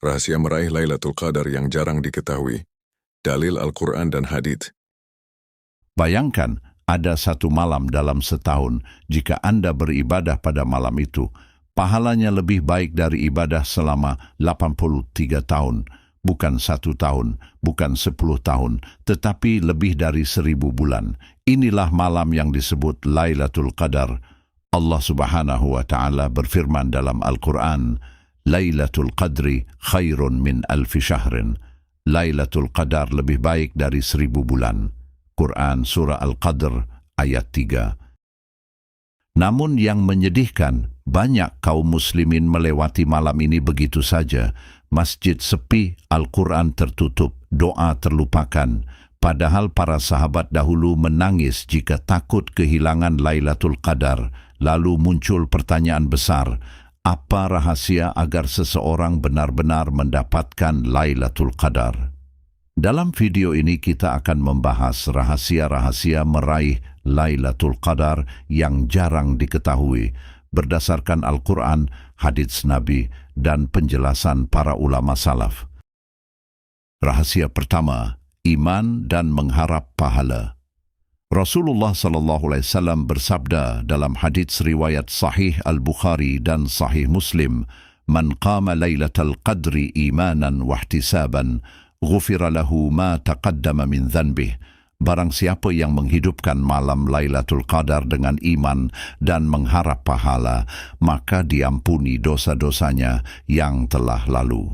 Rahasia meraih Lailatul Qadar yang jarang diketahui. Dalil Al-Quran dan Hadits. Bayangkan, ada satu malam dalam setahun, jika Anda beribadah pada malam itu, pahalanya lebih baik dari ibadah selama 83 tahun, bukan 1 tahun, bukan 10 tahun, tetapi lebih dari 1000 bulan. Inilah malam yang disebut Lailatul Qadar. Allah Subhanahu wa Ta'ala berfirman dalam Al-Quran, Lailatul Qadri khairun min alfi syahrin. Lailatul Qadar lebih baik dari 1000 bulan. Quran Surah Al-Qadr ayat 3. Namun yang menyedihkan, banyak kaum muslimin melewati malam ini begitu saja. Masjid sepi, Al-Quran tertutup, doa terlupakan. Padahal para sahabat dahulu menangis jika takut kehilangan Lailatul Qadar. Lalu muncul pertanyaan besar, apa rahasia agar seseorang benar-benar mendapatkan Lailatul Qadar? Dalam video ini kita akan membahas rahasia-rahasia meraih Lailatul Qadar yang jarang diketahui berdasarkan Al-Quran, hadits Nabi, dan penjelasan para ulama salaf. Rahasia pertama, iman dan mengharap pahala. Rasulullah SAW bersabda dalam hadits riwayat Sahih Al-Bukhari dan Sahih Muslim, "Man qama Lailatul Qadri imanan wahtisaban, ghufira lahu ma taqaddama min dhanbih." Barang siapa yang menghidupkan malam Lailatul Qadar dengan iman dan mengharap pahala, maka diampuni dosa-dosanya yang telah lalu.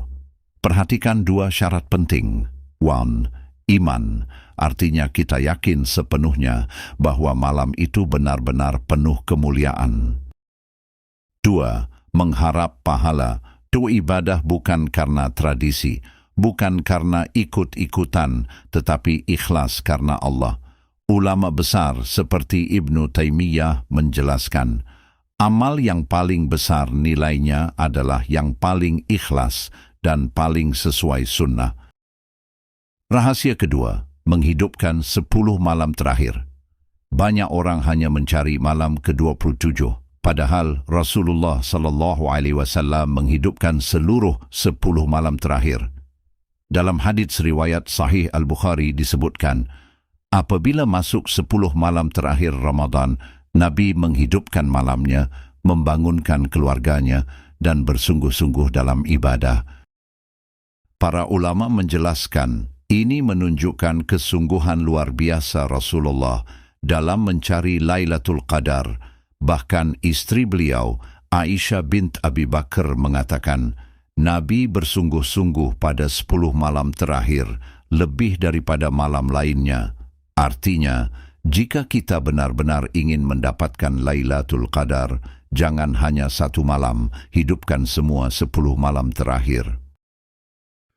Perhatikan 2 syarat penting. 1. Iman, artinya kita yakin sepenuhnya bahwa malam itu benar-benar penuh kemuliaan. 2. Mengharap pahala. Itu ibadah bukan karena tradisi, bukan karena ikut-ikutan, tetapi ikhlas karena Allah. Ulama besar seperti Ibnu Taimiyah menjelaskan, amal yang paling besar nilainya adalah yang paling ikhlas dan paling sesuai sunnah. Rahasia kedua, menghidupkan 10 malam terakhir. Banyak orang hanya mencari malam ke-27, padahal Rasulullah SAW menghidupkan seluruh 10 malam terakhir. Dalam hadits riwayat Sahih Al-Bukhari disebutkan, apabila masuk 10 malam terakhir Ramadan, Nabi menghidupkan malamnya, membangunkan keluarganya, dan bersungguh-sungguh dalam ibadah. Para ulama menjelaskan, ini menunjukkan kesungguhan luar biasa Rasulullah dalam mencari Lailatul Qadar. Bahkan istri beliau, Aisyah bint Abi Bakar, mengatakan, Nabi bersungguh-sungguh pada 10 malam terakhir, lebih daripada malam lainnya. Artinya, jika kita benar-benar ingin mendapatkan Lailatul Qadar, jangan hanya 1 malam, hidupkan semua 10 malam terakhir.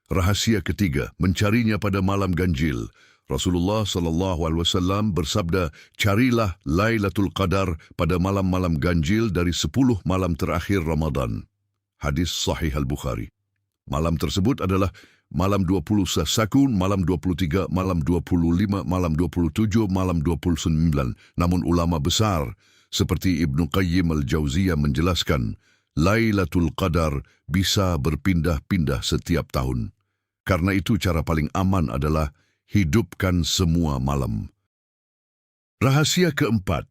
Rahasia ketiga, mencarinya pada malam ganjil. Rasulullah SAW bersabda, carilah Lailatul Qadar pada malam-malam ganjil dari 10 malam terakhir Ramadan. Hadis Sahih Al-Bukhari. Malam tersebut adalah malam 21, malam 23, malam 25, malam 27, malam 29. Namun ulama besar seperti Ibnu Qayyim Al-Jauziyah menjelaskan, Lailatul Qadar bisa berpindah-pindah setiap tahun. Karena itu cara paling aman adalah hidupkan semua malam. Rahasia keempat,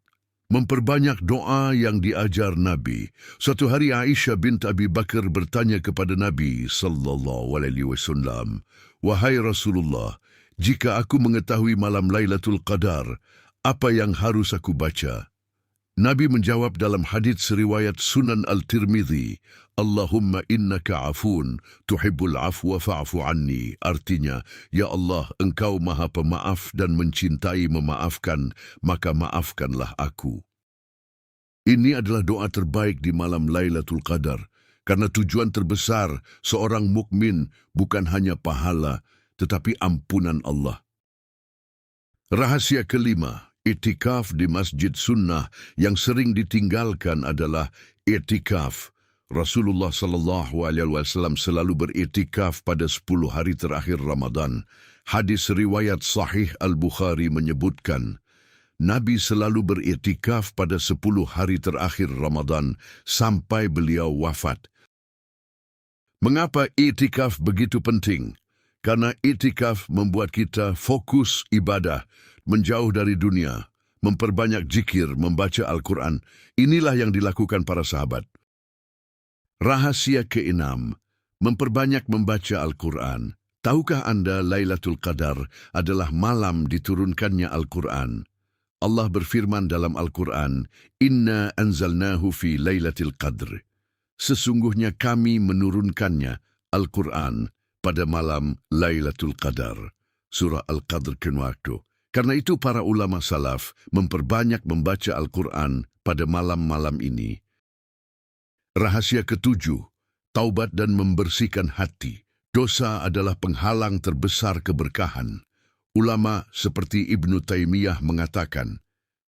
memperbanyak doa yang diajar Nabi. Suatu hari Aisyah bint Abi Bakar bertanya kepada Nabi SAW, "Wahai Rasulullah, jika aku mengetahui malam Lailatul Qadar, apa yang harus aku baca?" Nabi menjawab dalam hadits riwayat Sunan Al-Tirmidzi, Allahumma innaka afun, tuhibbul afwa fa'fu anni. Artinya, Ya Allah, Engkau maha pemaaf dan mencintai memaafkan, maka maafkanlah aku. Ini adalah doa terbaik di malam Lailatul Qadar, karena tujuan terbesar seorang mukmin bukan hanya pahala, tetapi ampunan Allah. Rahasia kelima, I'tikaf di Masjid Sunnah yang sering ditinggalkan adalah i'tikaf. Rasulullah SAW selalu beriktikaf pada 10 hari terakhir Ramadan. Hadis riwayat Sahih Al-Bukhari menyebutkan, Nabi selalu beriktikaf pada 10 hari terakhir Ramadan sampai beliau wafat. Mengapa i'tikaf begitu penting? Karena i'tikaf membuat kita fokus ibadah, menjauh dari dunia, memperbanyak zikir, membaca Al-Quran. Inilah yang dilakukan para sahabat. Rahasia keenam, memperbanyak membaca Al-Quran. Tahukah Anda Lailatul Qadar adalah malam diturunkannya Al-Quran? Allah berfirman dalam Al-Quran, Inna anzalnahu fi Lailatul Qadr. Sesungguhnya kami menurunkannya, Al-Quran, pada malam Lailatul Qadar. Surah Al-Qadr ke-1. Karena itu para ulama salaf memperbanyak membaca Al-Quran pada malam-malam ini. Rahasia ketujuh, taubat dan membersihkan hati. Dosa adalah penghalang terbesar keberkahan. Ulama seperti Ibnu Taimiyah mengatakan,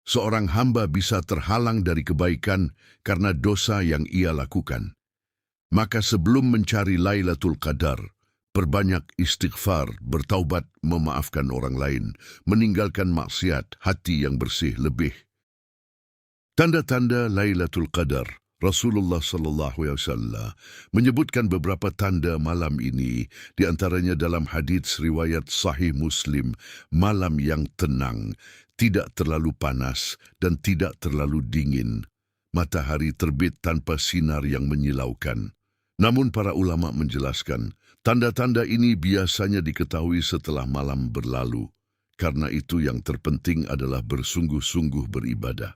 seorang hamba bisa terhalang dari kebaikan karena dosa yang ia lakukan. Maka sebelum mencari Lailatul Qadar, perbanyak istighfar, bertaubat, memaafkan orang lain, meninggalkan maksiat, hati yang bersih lebih. Tanda-tanda Lailatul Qadar. Rasulullah SAW menyebutkan beberapa tanda malam ini, di antaranya dalam hadits riwayat Sahih Muslim, malam yang tenang, tidak terlalu panas dan tidak terlalu dingin. Matahari terbit tanpa sinar yang menyilaukan. Namun para ulama menjelaskan, tanda-tanda ini biasanya diketahui setelah malam berlalu. Karena itu yang terpenting adalah bersungguh-sungguh beribadah.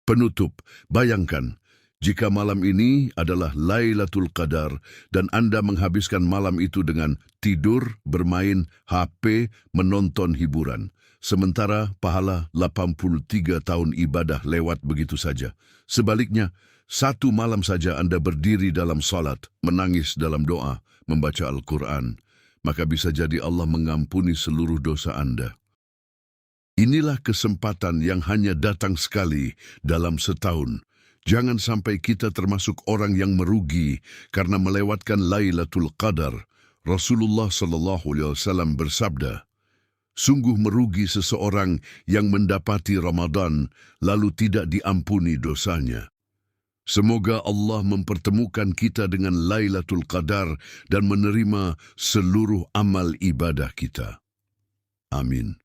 Penutup, bayangkan, jika malam ini adalah Lailatul Qadar dan Anda menghabiskan malam itu dengan tidur, bermain, HP, menonton hiburan. Sementara pahala 83 tahun ibadah lewat begitu saja. Sebaliknya, satu malam saja Anda berdiri dalam salat, menangis dalam doa, membaca Al-Quran, maka bisa jadi Allah mengampuni seluruh dosa Anda. Inilah kesempatan yang hanya datang sekali dalam setahun. Jangan sampai kita termasuk orang yang merugi karena melewatkan Lailatul Qadar. Rasulullah SAW bersabda, sungguh merugi seseorang yang mendapati Ramadan lalu tidak diampuni dosanya. Semoga Allah mempertemukan kita dengan Lailatul Qadar dan menerima seluruh amal ibadah kita. Amin.